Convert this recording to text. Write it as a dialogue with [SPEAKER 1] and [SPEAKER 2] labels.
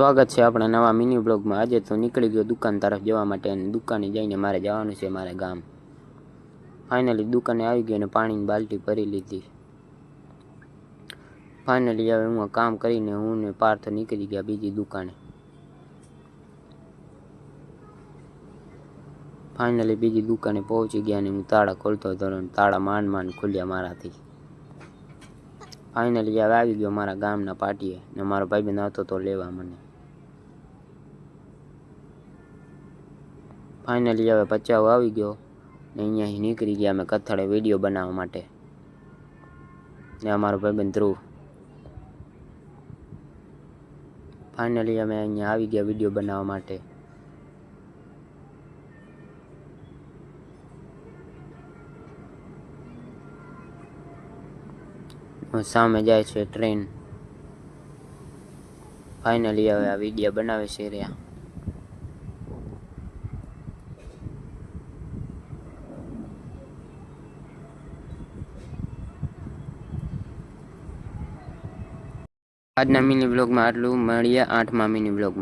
[SPEAKER 1] સ્વાગત છે આપણા નવા મિની બ્લોગમાં। આજે તો નીકળી ગયો દુકાન તરફ જવા માટે અને દુકાને જઈને મારે જવાનું છે મારે ગામ। ફાઇનલી દુકાને આવી ગયો અને પાણીની બાલ્ટી ભરી લીધી। ફાઇનલી હવે હું કામ કરીને હું ને પાર્થ નીકળી ગયા બીજી દુકાને। ફાઇનલી બીજી દુકાને પહોંચી ગયા અને હું તાળા ખોલતો હતો અને તાળા માંડ ખુલ્યા મારાથી। ફાઇનલી હવે આવી ગયો મારા ગામના પાટીએ ને મારો ભાઈબંધ આવતો તો લેવા મને। ફાઇનલી હવે પચાવ આવી ગયો ને અહીંયાથી નીકળી ગયા અમે કથળે વિડીયો બનાવવા માટે ને અમારો ભાઈબંધ ધ્રુવ। ફાઇનલી અમે અહીંયા આવી ગયા વિડીયો બનાવવા માટે। સામે જાય છે ટ્રેન। ફાઇનલી હવે આ વિડીયો બનાવે છે રહ્યા। આજના મિની બ્લોગમાં આટલું, મળીએ 8મા મિની બ્લોગમાં।